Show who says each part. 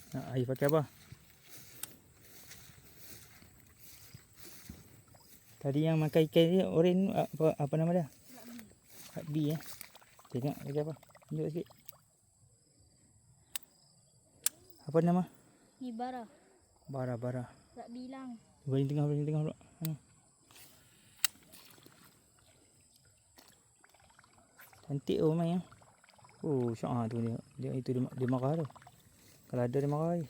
Speaker 1: Nak air pakai apa? Tadi yang makan ikan dia oren apa nama dia? Lakbi eh. Tengok pakai apa? Tunjuk sikit. Apa nama?
Speaker 2: Ni bara.
Speaker 1: Bara.
Speaker 2: Lakbi hilang.
Speaker 1: Baling tengah pula. Cantik main. Oh, syok tu dia. Dia itu dia marah tu. Kalau ada dia marah.